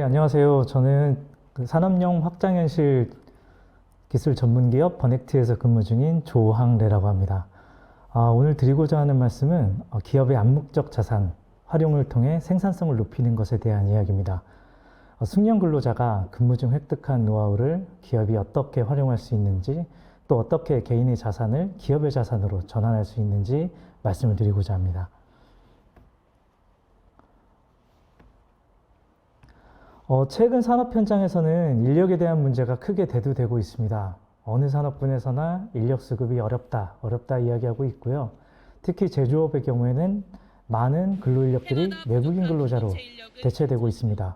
안녕하세요. 저는 그 산업용 확장현실 기술 전문기업 버넥트에서 근무 중인 조항래라고 합니다. 오늘 드리고자 하는 말씀은 기업의 암묵적 자산 활용을 통해 생산성을 높이는 것에 대한 이야기입니다. 숙련 근로자가 근무 중 획득한 노하우를 기업이 어떻게 활용할 수 있는지, 또 어떻게 개인의 자산을 기업의 자산으로 전환할 수 있는지 말씀을 드리고자 합니다. 최근 산업 현장에서는 인력에 대한 문제가 크게 대두되고 있습니다. 어느 산업군에서나 인력 수급이 어렵다 이야기하고 있고요. 특히 제조업의 경우에는 많은 근로인력들이 외국인 근로자로 대체되고 있습니다.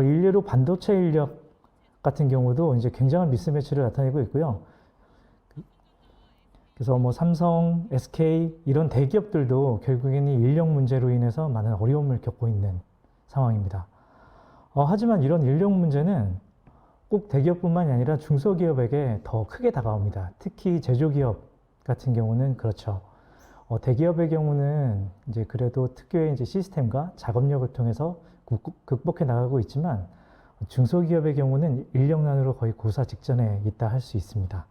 일례로 반도체 인력 같은 경우도 이제 굉장한 미스매치를 나타내고 있고요. 그래서 삼성, SK 이런 대기업들도 결국에는 인력 문제로 인해서 많은 어려움을 겪고 있는 상황입니다. 하지만 이런 인력 문제는 꼭 대기업뿐만이 아니라 중소기업에게 더 크게 다가옵니다. 특히 제조기업 같은 경우는 그렇죠. 대기업의 경우는 이제 그래도 특유의 이제 시스템과 작업력을 통해서 극복해 나가고 있지만 중소기업의 경우는 인력난으로 거의 고사 직전에 있다 할 수 있습니다.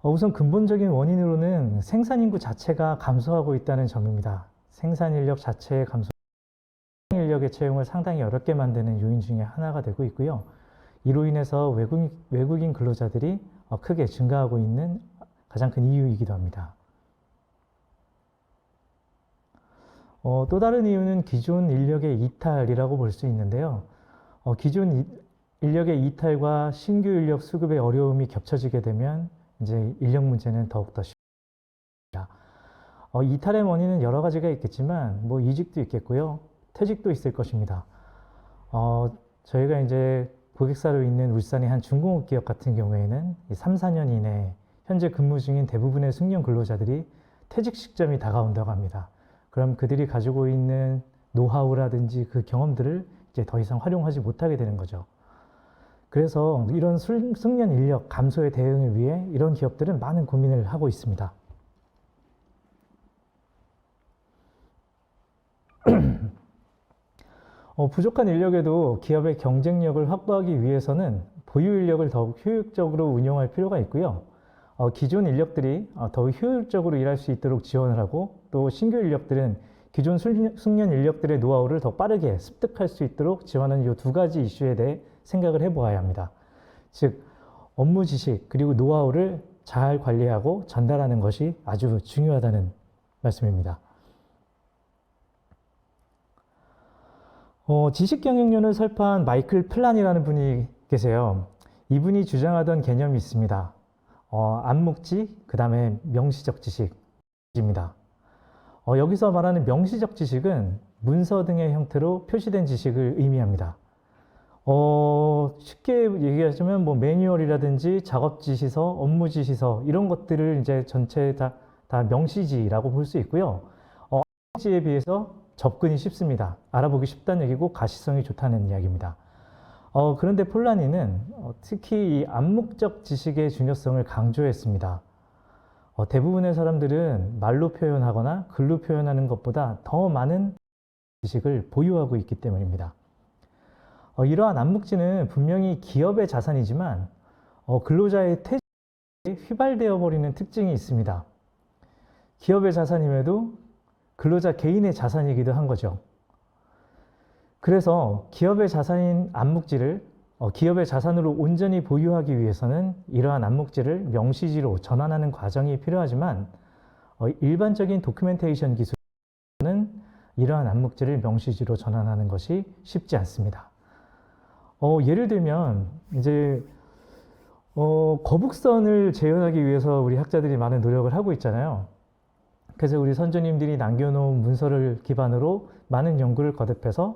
우선 근본적인 원인으로는 생산인구 자체가 감소하고 있다는 점입니다. 생산인력 자체의 감소, 인력의 채용을 상당히 어렵게 만드는 요인 중에 하나가 되고 있고요. 이로 인해서 외국인 근로자들이 크게 증가하고 있는 가장 큰 이유이기도 합니다. 또 다른 이유는 기존 인력의 이탈이라고 볼 수 있는데요. 기존 인력의 이탈과 신규 인력 수급의 어려움이 겹쳐지게 되면 이제 인력 문제는 더욱더 심해집니다. 이탈의 원인은 여러 가지가 있겠지만 이직도 있겠고요. 퇴직도 있을 것입니다. 저희가 이제 고객사로 있는 울산의 한 중공업 기업 같은 경우에는 3, 4년 이내 현재 근무 중인 대부분의 숙련 근로자들이 퇴직 시점이 다가온다고 합니다. 그럼 그들이 가지고 있는 노하우라든지 그 경험들을 이제 더 이상 활용하지 못하게 되는 거죠. 그래서 이런 숙련 인력 감소의 대응을 위해 이런 기업들은 많은 고민을 하고 있습니다. 부족한 인력에도 기업의 경쟁력을 확보하기 위해서는 보유 인력을 더욱 효율적으로 운용할 필요가 있고요. 기존 인력들이 더욱 효율적으로 일할 수 있도록 지원을 하고, 또 신규 인력들은 기존 숙련 인력들의 노하우를 더 빠르게 습득할 수 있도록 지원하는 이 두 가지 이슈에 대해 생각을 해보아야 합니다. 즉, 업무 지식 그리고 노하우를 잘 관리하고 전달하는 것이 아주 중요하다는 말씀입니다. 지식경영론을 설파한 마이클 플란이라는 분이 계세요. 이분이 주장하던 개념이 있습니다. 암묵지, 그 다음에 명시적 지식입니다. 여기서 말하는 명시적 지식은 문서 등의 형태로 표시된 지식을 의미합니다. 쉽게 얘기하자면 매뉴얼이라든지 작업 지시서, 업무 지시서 이런 것들을 이제 전체 다 명시지라고 볼 수 있고요. 암묵지에 비해서 접근이 쉽습니다. 알아보기 쉽다는 얘기고 가시성이 좋다는 이야기입니다. 그런데 폴라니는 특히 이 암묵적 지식의 중요성을 강조했습니다. 대부분의 사람들은 말로 표현하거나 글로 표현하는 것보다 더 많은 지식을 보유하고 있기 때문입니다. 이러한 암묵지는 분명히 기업의 자산이지만 근로자의 퇴직에 휘발되어 버리는 특징이 있습니다. 기업의 자산임에도 근로자 개인의 자산이기도 한 거죠. 그래서 기업의 자산인 암묵지를 기업의 자산으로 온전히 보유하기 위해서는 이러한 암묵지를 명시지로 전환하는 과정이 필요하지만 일반적인 도큐멘테이션 기술은 이러한 암묵지를 명시지로 전환하는 것이 쉽지 않습니다. 예를 들면 이제 거북선을 재현하기 위해서 우리 학자들이 많은 노력을 하고 있잖아요. 그래서 우리 선조님들이 남겨놓은 문서를 기반으로 많은 연구를 거듭해서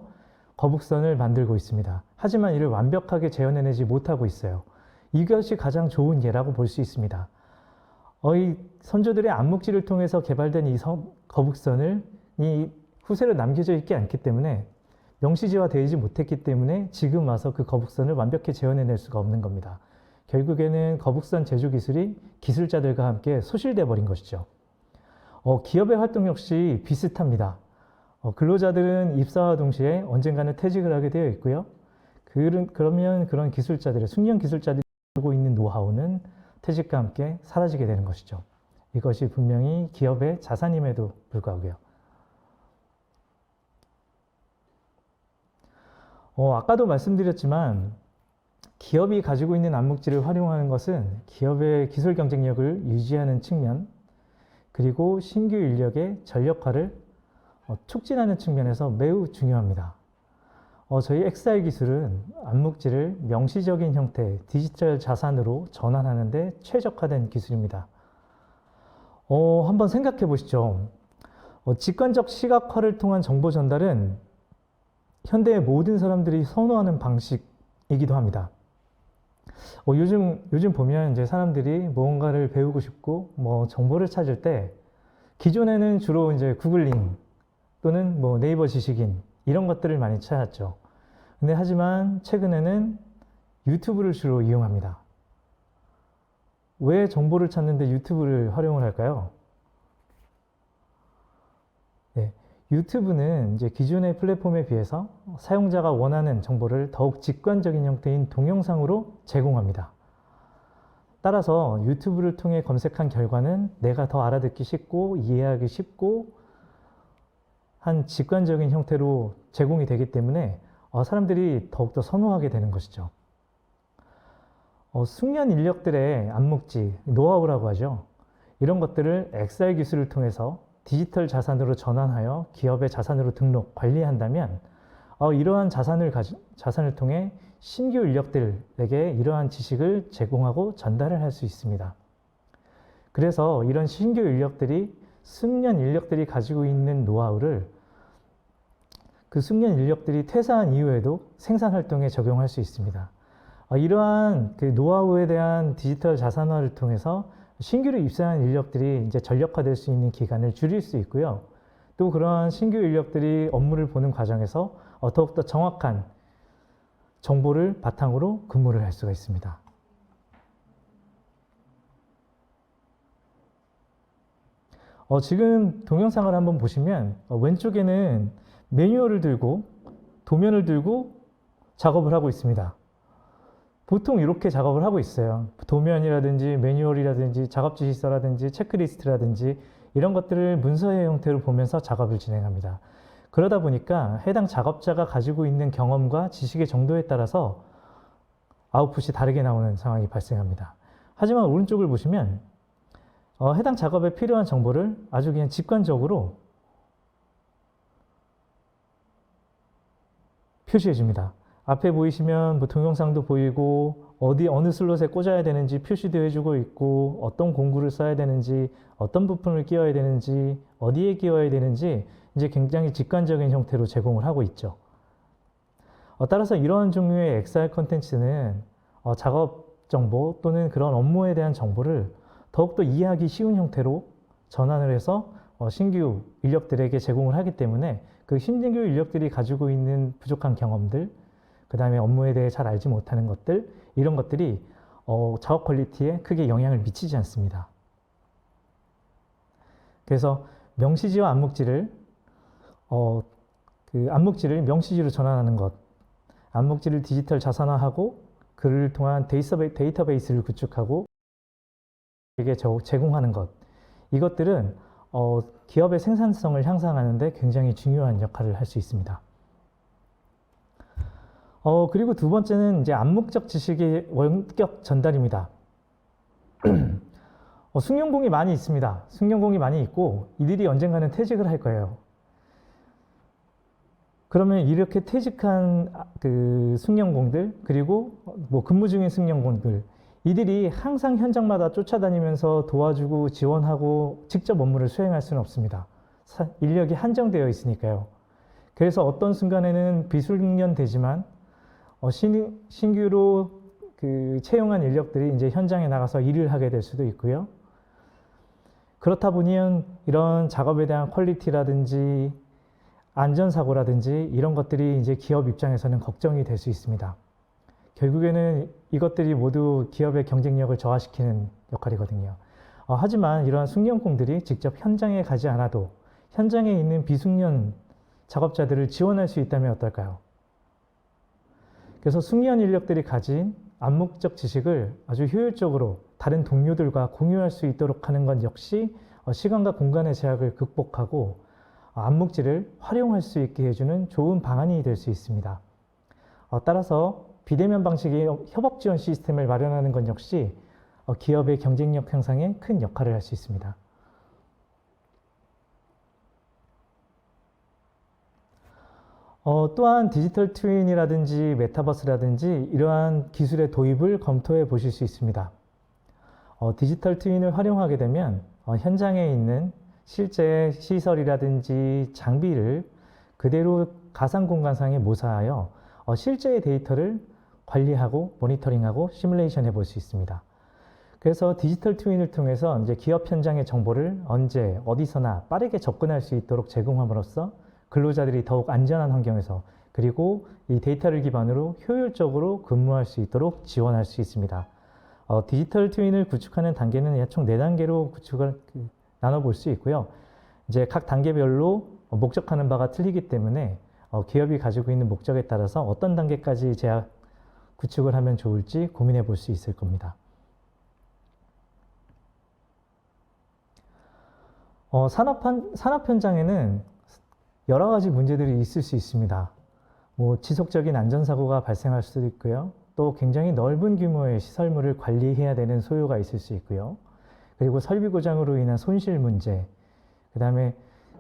거북선을 만들고 있습니다. 하지만 이를 완벽하게 재현해내지 못하고 있어요. 이것이 가장 좋은 예라고 볼 수 있습니다. 이 선조들의 암묵지를 통해서 개발된 이 거북선을 이 후세로 남겨져 있지 않기 때문에 명시지화되지 못했기 때문에 지금 와서 그 거북선을 완벽히 재현해낼 수가 없는 겁니다. 결국에는 거북선 제조 기술이 기술자들과 함께 소실돼 버린 것이죠. 기업의 활동 역시 비슷합니다. 근로자들은 입사와 동시에 언젠가는 퇴직을 하게 되어 있고요. 그러면 그런 기술자들의, 숙련 기술자들이 가지고 있는 노하우는 퇴직과 함께 사라지게 되는 것이죠. 이것이 분명히 기업의 자산임에도 불구하고요. 아까도 말씀드렸지만 기업이 가지고 있는 암묵지를 활용하는 것은 기업의 기술 경쟁력을 유지하는 측면, 그리고 신규 인력의 전력화를 촉진하는 측면에서 매우 중요합니다. 저희 XR 기술은 암묵지를 명시적인 형태, 디지털 자산으로 전환하는 데 최적화된 기술입니다. 한번 생각해 보시죠. 직관적 시각화를 통한 정보 전달은 현대의 모든 사람들이 선호하는 방식이기도 합니다. 요즘 보면 이제 사람들이 무언가를 배우고 싶고 정보를 찾을 때 기존에는 주로 이제 구글링 또는 네이버 지식인 이런 것들을 많이 찾았죠. 근데 하지만 최근에는 유튜브를 주로 이용합니다. 왜 정보를 찾는데 유튜브를 활용을 할까요? 네, 유튜브는 이제 기존의 플랫폼에 비해서 사용자가 원하는 정보를 더욱 직관적인 형태인 동영상으로 제공합니다. 따라서 유튜브를 통해 검색한 결과는 내가 더 알아듣기 쉽고 이해하기 쉽고 한 직관적인 형태로 제공이 되기 때문에 사람들이 더욱더 선호하게 되는 것이죠. 숙련 인력들의 암묵지, 노하우라고 하죠. 이런 것들을 XR 기술을 통해서 디지털 자산으로 전환하여 기업의 자산으로 등록, 관리한다면 이러한 자산을 통해 신규 인력들에게 이러한 지식을 제공하고 전달을 할 수 있습니다. 그래서 이런 신규 인력들이 숙련 인력들이 가지고 있는 노하우를 그 숙련 인력들이 퇴사한 이후에도 생산 활동에 적용할 수 있습니다. 이러한 그 노하우에 대한 디지털 자산화를 통해서 신규로 입사한 인력들이 이제 전력화될 수 있는 기간을 줄일 수 있고요. 또 그러한 신규 인력들이 업무를 보는 과정에서 더욱더 정확한 정보를 바탕으로 근무를 할 수가 있습니다. 지금 동영상을 한번 보시면 왼쪽에는 매뉴얼을 들고 도면을 들고 작업을 하고 있습니다. 보통 이렇게 작업을 하고 있어요. 도면이라든지 매뉴얼이라든지 작업지시서라든지 체크리스트라든지 이런 것들을 문서의 형태로 보면서 작업을 진행합니다. 그러다 보니까 해당 작업자가 가지고 있는 경험과 지식의 정도에 따라서 아웃풋이 다르게 나오는 상황이 발생합니다. 하지만 오른쪽을 보시면 해당 작업에 필요한 정보를 아주 그냥 직관적으로 표시해 줍니다. 앞에 보이시면 동영상도 보이고 어느 슬롯에 꽂아야 되는지 표시도 해주고 있고 어떤 공구를 써야 되는지 어떤 부품을 끼워야 되는지 어디에 끼워야 되는지 이제 굉장히 직관적인 형태로 제공을 하고 있죠. 따라서 이러한 종류의 XR 콘텐츠는 작업 정보 또는 그런 업무에 대한 정보를 더욱더 이해하기 쉬운 형태로 전환을 해서 신규 인력들에게 제공을 하기 때문에 그 신규 인력들이 가지고 있는 부족한 경험들, 그 다음에 업무에 대해 잘 알지 못하는 것들, 이런 것들이 작업 퀄리티에 크게 영향을 미치지 않습니다. 그래서 명시지와 암묵지를 그 암묵지를 명시지로 전환하는 것, 암묵지를 디지털 자산화하고 그를 통한 데이터베이스를 구축하고 에게 제공하는 것, 이것들은 기업의 생산성을 향상하는 데 굉장히 중요한 역할을 할 수 있습니다. 그리고 두 번째는 이제 암묵적 지식의 원격 전달입니다. 숙련공이 많이 있습니다. 숙련공이 많이 있고 이들이 언젠가는 퇴직을 할 거예요. 그러면 이렇게 퇴직한 그 숙련공들, 그리고 근무 중인 숙련공들, 이들이 항상 현장마다 쫓아다니면서 도와주고 지원하고 직접 업무를 수행할 수는 없습니다. 인력이 한정되어 있으니까요. 그래서 어떤 순간에는 비숙련되지만 신규로 그 채용한 인력들이 이제 현장에 나가서 일을 하게 될 수도 있고요. 그렇다 보니 이런 작업에 대한 퀄리티라든지 안전사고라든지 이런 것들이 이제 기업 입장에서는 걱정이 될 수 있습니다. 결국에는 이것들이 모두 기업의 경쟁력을 저하시키는 역할이거든요. 하지만 이러한 숙련공들이 직접 현장에 가지 않아도 현장에 있는 비숙련 작업자들을 지원할 수 있다면 어떨까요? 그래서 숙련 인력들이 가진 암묵적 지식을 아주 효율적으로 다른 동료들과 공유할 수 있도록 하는 것 역시 시간과 공간의 제약을 극복하고 암묵지를 활용할 수 있게 해주는 좋은 방안이 될 수 있습니다. 따라서 비대면 방식의 협업 지원 시스템을 마련하는 것 역시 기업의 경쟁력 향상에 큰 역할을 할 수 있습니다. 또한 디지털 트윈이라든지 메타버스라든지 이러한 기술의 도입을 검토해 보실 수 있습니다. 디지털 트윈을 활용하게 되면 현장에 있는 실제 시설이라든지 장비를 그대로 가상 공간상에 모사하여 실제의 데이터를 관리하고 모니터링하고 시뮬레이션 해볼 수 있습니다. 그래서 디지털 트윈을 통해서 이제 기업 현장의 정보를 언제 어디서나 빠르게 접근할 수 있도록 제공함으로써 근로자들이 더욱 안전한 환경에서 그리고 이 데이터를 기반으로 효율적으로 근무할 수 있도록 지원할 수 있습니다. 디지털 트윈을 구축하는 단계는 총 4단계로 구축을 나눠볼 수 있고요. 이제 각 단계별로 목적하는 바가 틀리기 때문에 기업이 가지고 있는 목적에 따라서 어떤 단계까지 제약 구축을 하면 좋을지 고민해 볼 수 있을 겁니다. 산업 현장에는 여러 가지 문제들이 있을 수 있습니다. 지속적인 안전사고가 발생할 수도 있고요. 또 굉장히 넓은 규모의 시설물을 관리해야 되는 소요가 있을 수 있고요. 그리고 설비 고장으로 인한 손실 문제, 그 다음에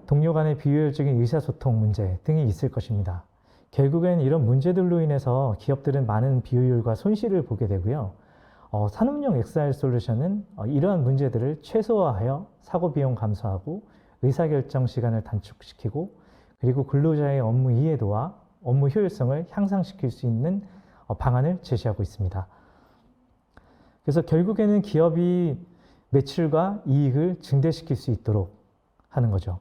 동료 간의 비효율적인 의사소통 문제 등이 있을 것입니다. 결국엔 이런 문제들로 인해서 기업들은 많은 비효율과 손실을 보게 되고요. 산업용 XR 솔루션은 이러한 문제들을 최소화하여 사고 비용 감소하고 의사결정 시간을 단축시키고 그리고 근로자의 업무 이해도와 업무 효율성을 향상시킬 수 있는 방안을 제시하고 있습니다. 그래서 결국에는 기업이 매출과 이익을 증대시킬 수 있도록 하는 거죠.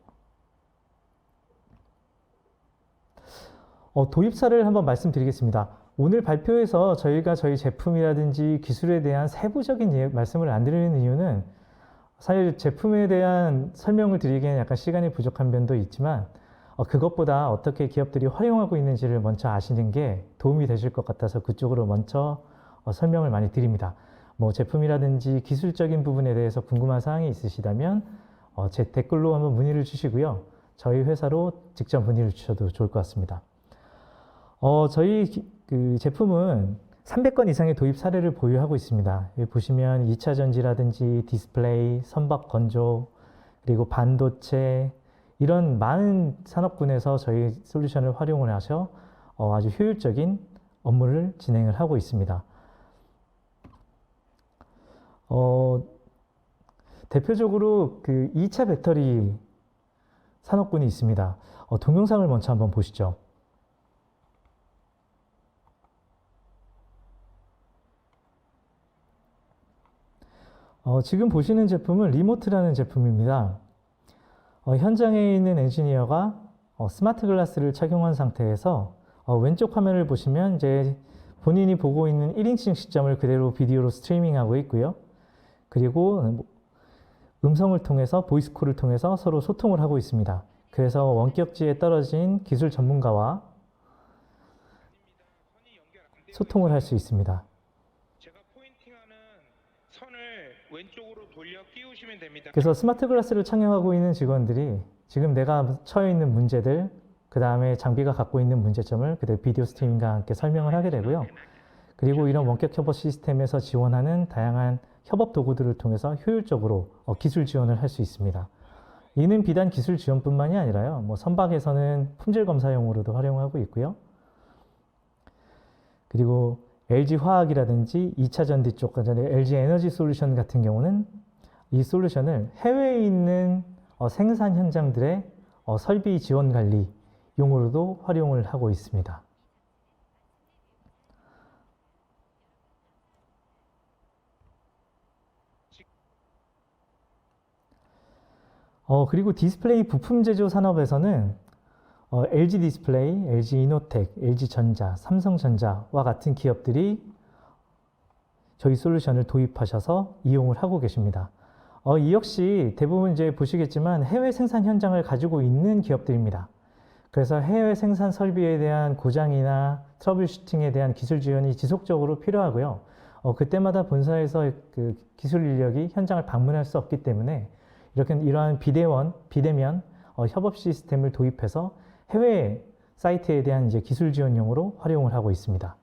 도입사를 한번 말씀드리겠습니다. 오늘 발표에서 저희가 저희 제품이라든지 기술에 대한 세부적인 말씀을 안 드리는 이유는 사실 제품에 대한 설명을 드리기에는 약간 시간이 부족한 면도 있지만 그것보다 어떻게 기업들이 활용하고 있는지를 먼저 아시는 게 도움이 되실 것 같아서 그쪽으로 먼저 설명을 많이 드립니다. 제품이라든지 기술적인 부분에 대해서 궁금한 사항이 있으시다면 제 댓글로 한번 문의를 주시고요. 저희 회사로 직접 문의를 주셔도 좋을 것 같습니다. 저희 그 제품은 300건 이상의 도입 사례를 보유하고 있습니다. 여기 보시면 2차 전지라든지 디스플레이, 선박 건조, 그리고 반도체 이런 많은 산업군에서 저희 솔루션을 활용을 하셔 아주 효율적인 업무를 진행을 하고 있습니다. 대표적으로 그 2차 배터리 산업군이 있습니다. 동영상을 먼저 한번 보시죠. 지금 보시는 제품은 리모트라는 제품입니다. 현장에 있는 엔지니어가 스마트 글라스를 착용한 상태에서 왼쪽 화면을 보시면 이제 본인이 보고 있는 1인칭 시점을 그대로 비디오로 스트리밍하고 있고요. 그리고 음성을 통해서 보이스콜을 통해서 서로 소통을 하고 있습니다. 그래서 원격지에 떨어진 기술 전문가와 소통을 할 수 있습니다. 제가 포인팅하는 선을 왼쪽으로 돌려 끼우시면 됩니다. 그래서 스마트 글라스를 착용하고 있는 직원들이 지금 내가 처해 있는 문제들, 그 다음에 장비가 갖고 있는 문제점을 그대로 비디오 스트리밍과 함께 설명을 하게 되고요. 그리고 이런 원격 협업 시스템에서 지원하는 다양한 협업 도구들을 통해서 효율적으로 기술 지원을 할 수 있습니다. 이는 비단 기술 지원뿐만이 아니라요. 선박에서는 품질 검사용으로도 활용하고 있고요. 그리고 LG 화학이라든지 2차 전지 쪽, LG 에너지 솔루션 같은 경우는 이 솔루션을 해외에 있는 생산 현장들의 설비 지원 관리 용으로도 활용을 하고 있습니다. 그리고 디스플레이 부품 제조 산업에서는 LG 디스플레이, LG 이노텍, LG 전자, 삼성전자와 같은 기업들이 저희 솔루션을 도입하셔서 이용을 하고 계십니다. 이 역시 대부분 이제 보시겠지만 해외 생산 현장을 가지고 있는 기업들입니다. 그래서 해외 생산 설비에 대한 고장이나 트러블 슈팅에 대한 기술 지원이 지속적으로 필요하고요. 그때마다 본사에서 그 기술 인력이 현장을 방문할 수 없기 때문에 이러한 비대면 협업 시스템을 도입해서 해외 사이트에 대한 이제 기술 지원용으로 활용을 하고 있습니다.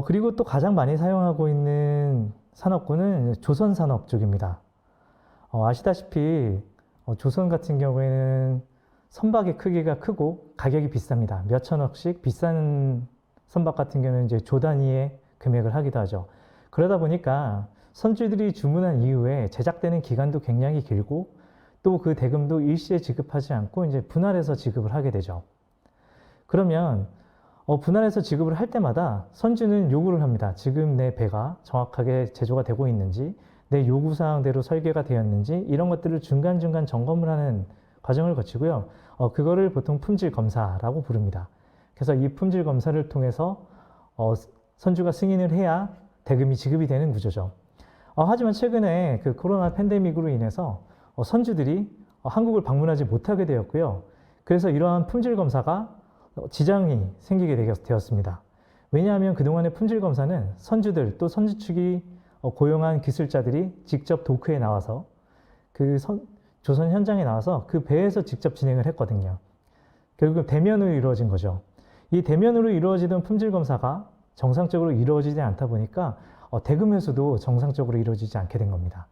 그리고 또 가장 많이 사용하고 있는 산업군은 조선 산업 쪽입니다. 아시다시피 조선 같은 경우에는 선박의 크기가 크고 가격이 비쌉니다. 몇 천억씩 비싼 선박 같은 경우는 이제 조 단위의 금액을 하기도 하죠. 그러다 보니까 선주들이 주문한 이후에 제작되는 기간도 굉장히 길고 또 그 대금도 일시에 지급하지 않고 이제 분할해서 지급을 하게 되죠. 그러면 분할해서 지급을 할 때마다 선주는 요구를 합니다. 지금 내 배가 정확하게 제조가 되고 있는지, 내 요구사항대로 설계가 되었는지 이런 것들을 중간중간 점검을 하는 과정을 거치고요. 그거를 보통 품질 검사라고 부릅니다. 그래서 이 품질 검사를 통해서 선주가 승인을 해야 대금이 지급이 되는 구조죠. 하지만 최근에 그 코로나 팬데믹으로 인해서 선주들이 한국을 방문하지 못하게 되었고요. 그래서 이러한 품질 검사가 지장이 생기게 되었습니다. 왜냐하면 그동안의 품질 검사는 선주들 또 선주 측이 고용한 기술자들이 직접 도크에 나와서 조선 현장에 나와서 그 배에서 직접 진행을 했거든요. 결국 대면으로 이루어진 거죠. 이 대면으로 이루어지던 품질 검사가 정상적으로 이루어지지 않다 보니까 대금 회수도 정상적으로 이루어지지 않게 된 겁니다.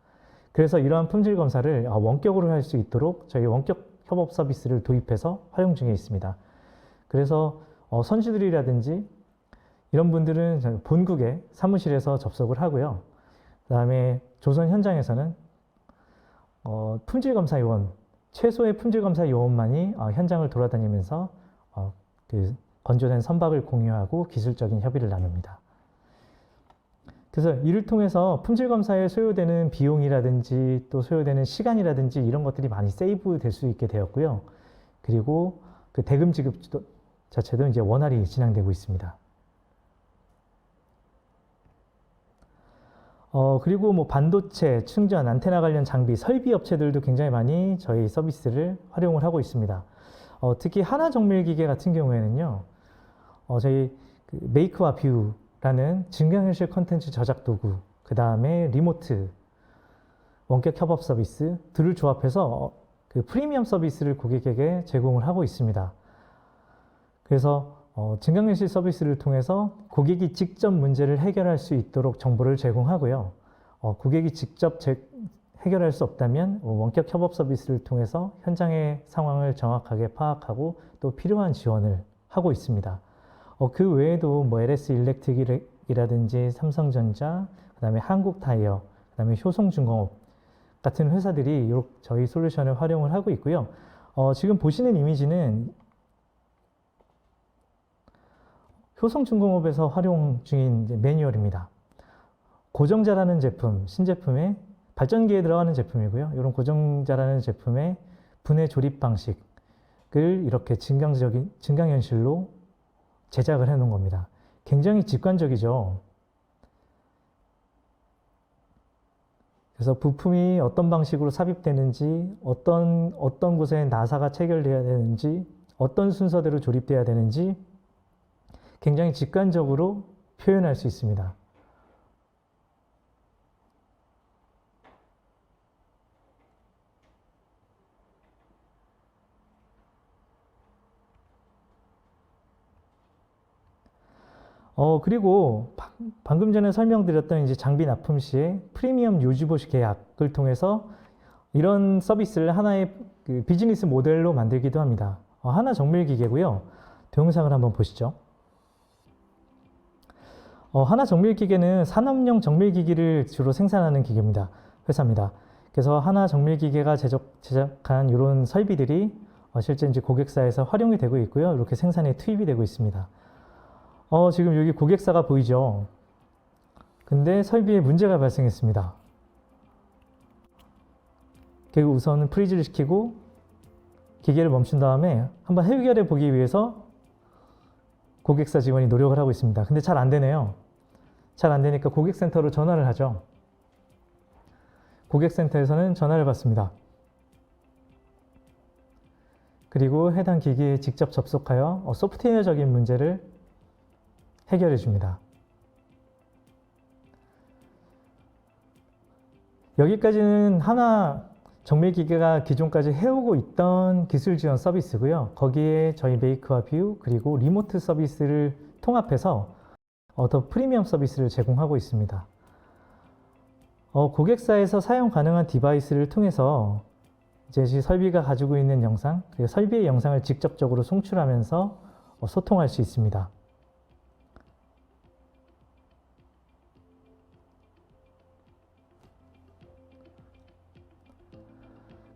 그래서 이러한 품질 검사를 원격으로 할 수 있도록 저희 원격 협업 서비스를 도입해서 활용 중에 있습니다. 그래서 선주들이라든지 이런 분들은 본국의 사무실에서 접속을 하고요. 그 다음에 조선 현장에서는 품질검사 요원, 최소의 품질검사 요원만이 현장을 돌아다니면서 그 건조된 선박을 공유하고 기술적인 협의를 나눕니다. 그래서 이를 통해서 품질검사에 소요되는 비용이라든지 또 소요되는 시간이라든지 이런 것들이 많이 세이브 될 수 있게 되었고요. 그리고 그 대금 지급 자체도 이제 원활히 진행되고 있습니다. 그리고 뭐 반도체, 충전, 안테나 관련 장비, 설비 업체들도 굉장히 많이 저희 서비스를 활용을 하고 있습니다. 특히 하나정밀기계 같은 경우에는요, 저희 그 메이크와 뷰라는 증강현실 콘텐츠 저작 도구, 그 다음에 리모트, 원격 협업 서비스들을 조합해서 그 프리미엄 서비스를 고객에게 제공을 하고 있습니다. 그래서 증강현실 서비스를 통해서 고객이 직접 문제를 해결할 수 있도록 정보를 제공하고요. 고객이 직접 해결할 수 없다면 원격 협업 서비스를 통해서 현장의 상황을 정확하게 파악하고 또 필요한 지원을 하고 있습니다. 그 외에도 뭐 LS 일렉트릭이라든지 삼성전자, 그다음에 한국타이어, 그다음에 효성중공업 같은 회사들이 저희 솔루션을 활용을 하고 있고요. 지금 보시는 이미지는 효성중공업에서 활용 중인 매뉴얼입니다. 고정자라는 제품, 신제품에 발전기에 들어가는 제품이고요. 이런 고정자라는 제품의 분해 조립 방식을 이렇게 증강현실로 제작을 해 놓은 겁니다. 굉장히 직관적이죠. 그래서 부품이 어떤 방식으로 삽입되는지, 어떤 곳에 나사가 체결되어야 되는지, 어떤 순서대로 조립되어야 되는지 굉장히 직관적으로 표현할 수 있습니다. 그리고 방금 전에 설명드렸던 이제 장비 납품 시에 프리미엄 유지보시 계약을 통해서 이런 서비스를 하나의 그 비즈니스 모델로 만들기도 합니다. 하나 정밀기계고요. 동영상을 한번 보시죠. 하나 정밀기계는 산업용 정밀기기를 주로 생산하는 회사입니다. 그래서 하나 정밀기계가 제작한 이런 설비들이 실제 이제 고객사에서 활용이 되고 있고요. 이렇게 생산에 투입이 되고 있습니다. 지금 여기 고객사가 보이죠? 근데 설비에 문제가 발생했습니다. 그리고 우선 프리즈를 시키고 기계를 멈춘 다음에 한번 해결해 보기 위해서 고객사 직원이 노력을 하고 있습니다. 근데 잘 안 되네요. 잘 안 되니까 고객센터로 전화를 하죠. 고객센터에서는 전화를 받습니다. 그리고 해당 기기에 직접 접속하여 소프트웨어적인 문제를 해결해 줍니다. 여기까지는 하나 정밀기계가 기존까지 해오고 있던 기술 지원 서비스고요. 거기에 저희 메이크와 뷰 그리고 리모트 서비스를 통합해서 더 프리미엄 서비스를 제공하고 있습니다. 고객사에서 사용 가능한 디바이스를 통해서 이제 설비가 가지고 있는 영상, 그리고 설비의 영상을 직접적으로 송출하면서 소통할 수 있습니다.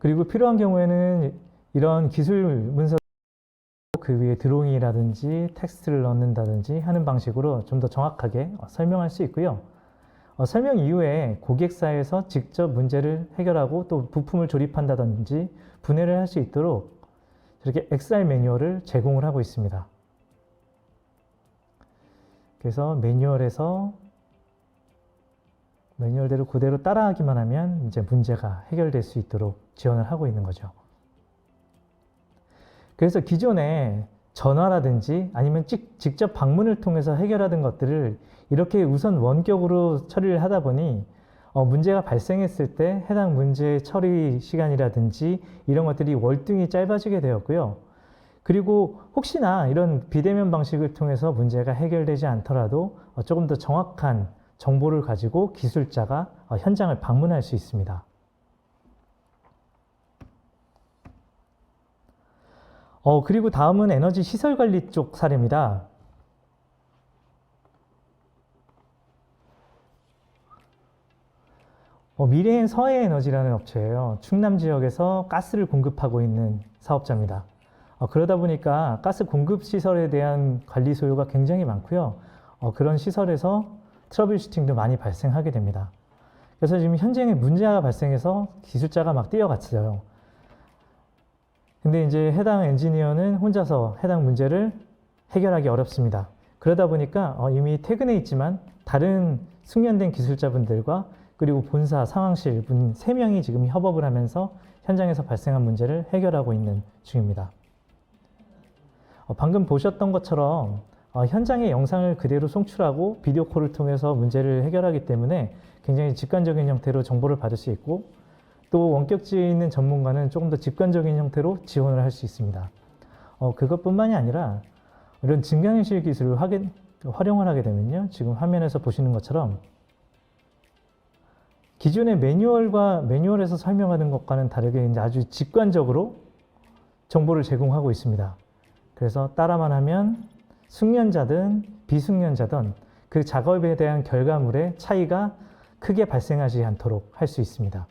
그리고 필요한 경우에는 이런 기술 문서 그 위에 드로잉이라든지 텍스트를 넣는다든지 하는 방식으로 좀 더 정확하게 설명할 수 있고요. 설명 이후에 고객사에서 직접 문제를 해결하고 또 부품을 조립한다든지 분해를 할 수 있도록 이렇게 XR 매뉴얼을 제공을 하고 있습니다. 그래서 매뉴얼대로 그대로 따라하기만 하면 이제 문제가 해결될 수 있도록 지원을 하고 있는 거죠. 그래서 기존에 전화라든지 아니면 직접 방문을 통해서 해결하던 것들을 이렇게 우선 원격으로 처리를 하다 보니 문제가 발생했을 때 해당 문제의 처리 시간이라든지 이런 것들이 월등히 짧아지게 되었고요. 그리고 혹시나 이런 비대면 방식을 통해서 문제가 해결되지 않더라도 조금 더 정확한 정보를 가지고 기술자가 현장을 방문할 수 있습니다. 그리고 다음은 에너지 시설 관리 쪽 사례입니다. 미래엔 서해에너지라는 업체예요. 충남 지역에서 가스를 공급하고 있는 사업자입니다. 그러다 보니까 가스 공급 시설에 대한 관리 소요가 굉장히 많고요. 그런 시설에서 트러블 슈팅도 많이 발생하게 됩니다. 그래서 지금 현장에 문제가 발생해서 기술자가 막 뛰어갔어요. 근데 이제 해당 엔지니어는 혼자서 해당 문제를 해결하기 어렵습니다. 그러다 보니까 이미 퇴근해 있지만 다른 숙련된 기술자분들과 그리고 본사 상황실 분 3명이 지금 협업을 하면서 현장에서 발생한 문제를 해결하고 있는 중입니다. 방금 보셨던 것처럼 현장의 영상을 그대로 송출하고 비디오 콜을 통해서 문제를 해결하기 때문에 굉장히 직관적인 형태로 정보를 받을 수 있고 또 원격지에 있는 전문가는 조금 더 직관적인 형태로 지원을 할 수 있습니다. 그것뿐만이 아니라 이런 증강현실 기술을 활용을 하게 되면요. 지금 화면에서 보시는 것처럼 기존의 매뉴얼에서 설명하는 것과는 다르게 이제 아주 직관적으로 정보를 제공하고 있습니다. 그래서 따라만 하면 숙련자든 비숙련자든 그 작업에 대한 결과물의 차이가 크게 발생하지 않도록 할 수 있습니다.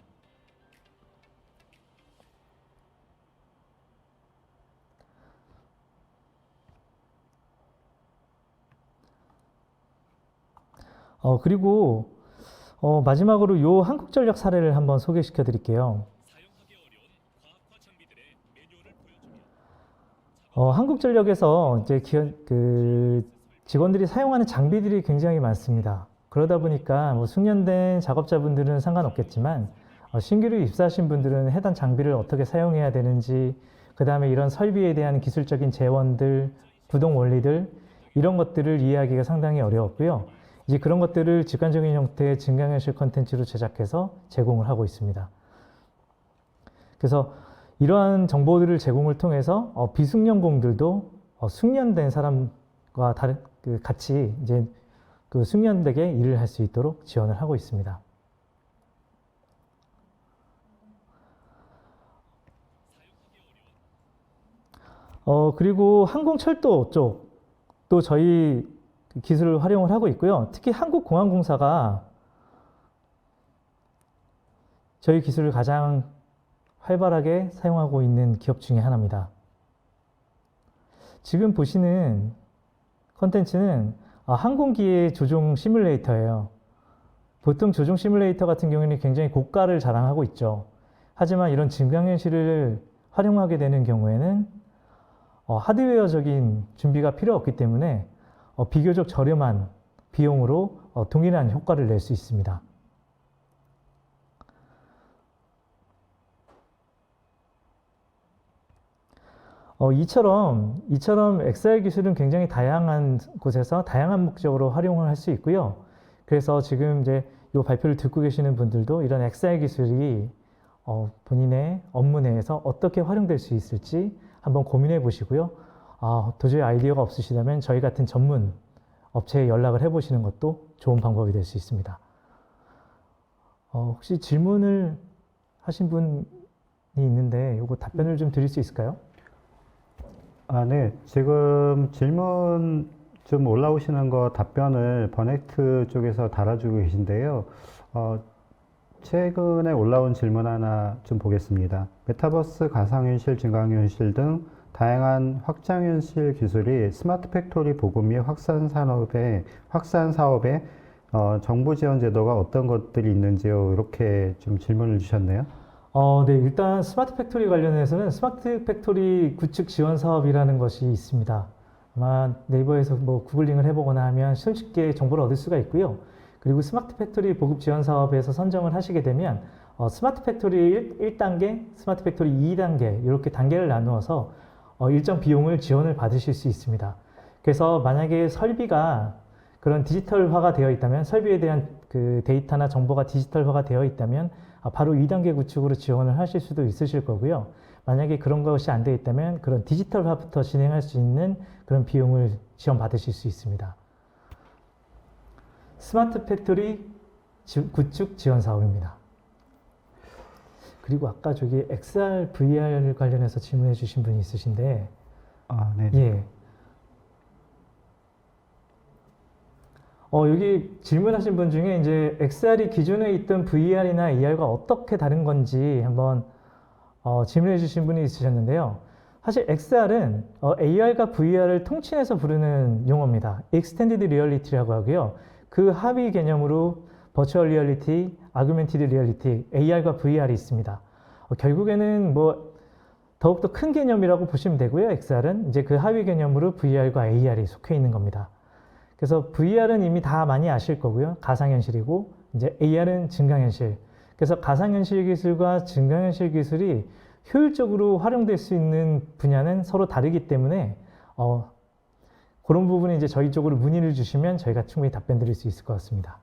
그리고 마지막으로 이 한국전력 사례를 한번 소개시켜 드릴게요. 한국전력에서 이제 직원들이 사용하는 장비들이 굉장히 많습니다. 그러다 보니까 뭐 숙련된 작업자분들은 상관없겠지만 신규로 입사하신 분들은 해당 장비를 어떻게 사용해야 되는지, 그 다음에 이런 설비에 대한 기술적인 재원들, 구동 원리들 이런 것들을 이해하기가 상당히 어려웠고요. 이제 그런 것들을 직관적인 형태의 증강현실 콘텐츠로 제작해서 제공을 하고 있습니다. 그래서 이러한 정보들을 제공을 통해서 비숙련공들도 숙련된 사람과 같이 이제 그 숙련되게 일을 할 수 있도록 지원을 하고 있습니다. 그리고 항공철도 쪽도 저희 기술을 활용을 하고 있고요. 특히 한국공항공사가 저희 기술을 가장 활발하게 사용하고 있는 기업 중에 하나입니다. 지금 보시는 컨텐츠는 항공기의 조종 시뮬레이터예요. 보통 조종 시뮬레이터 같은 경우에는 굉장히 고가를 자랑하고 있죠. 하지만 이런 증강현실을 활용하게 되는 경우에는 하드웨어적인 준비가 필요 없기 때문에 비교적 저렴한 비용으로 동일한 효과를 낼 수 있습니다. 이처럼 XR 기술은 굉장히 다양한 곳에서 다양한 목적으로 활용을 할 수 있고요. 그래서 지금 이제 이 발표를 듣고 계시는 분들도 이런 XR 기술이 본인의 업무 내에서 어떻게 활용될 수 있을지 한번 고민해 보시고요. 도저히 아이디어가 없으시다면 저희 같은 전문 업체에 연락을 해 보시는 것도 좋은 방법이 될 수 있습니다. 혹시 질문을 하신 분이 있는데 이거 답변을 좀 드릴 수 있을까요? 네. 지금 질문 좀 올라오시는 거 답변을 버넥트 쪽에서 달아주고 계신데요. 최근에 올라온 질문 하나 좀 보겠습니다. 메타버스, 가상현실, 증강현실 등 다양한 확장현실 기술이 스마트 팩토리 보급 및 확산 사업에 정부 지원 제도가 어떤 것들이 있는지요? 이렇게 좀 질문을 주셨네요. 네, 일단 스마트 팩토리 관련해서는 스마트 팩토리 구축 지원 사업이라는 것이 있습니다. 아마 네이버에서 뭐 구글링을 해보거나 하면 쉽게 정보를 얻을 수가 있고요. 그리고 스마트 팩토리 보급 지원 사업에서 선정을 하시게 되면 스마트 팩토리 1단계, 스마트 팩토리 2단계 이렇게 단계를 나누어서 일정 비용을 지원을 받으실 수 있습니다. 그래서 만약에 설비가 그런 디지털화가 되어 있다면 설비에 대한 그 데이터나 정보가 디지털화가 되어 있다면 바로 2단계 구축으로 지원을 하실 수도 있으실 거고요. 만약에 그런 것이 안 되어 있다면 그런 디지털화부터 진행할 수 있는 그런 비용을 지원받으실 수 있습니다. 스마트 팩토리 구축 지원 사업입니다. 그리고 아까 저기 XR, VR 관련해서 질문해 주신 분이 있으신데, 네. 예. 여기 질문하신 분 중에 이제 XR이 기존에 있던 VR이나 AR과 어떻게 다른 건지 한번 질문해 주신 분이 있으셨는데요. 사실 XR은 AR과 VR을 통칭해서 부르는 용어입니다. Extended Reality라고 하고요. 그 하위 개념으로 버추얼 리얼리티, 아규멘티드 리얼리티, AR과 VR이 있습니다. 결국에는 뭐 더욱더 큰 개념이라고 보시면 되고요. XR은 이제 그 하위 개념으로 VR과 AR이 속해 있는 겁니다. 그래서 VR은 이미 다 많이 아실 거고요. 가상현실이고 이제 AR은 증강현실. 그래서 가상현실 기술과 증강현실 기술이 효율적으로 활용될 수 있는 분야는 서로 다르기 때문에 그런 부분에 이제 저희 쪽으로 문의를 주시면 저희가 충분히 답변 드릴 수 있을 것 같습니다.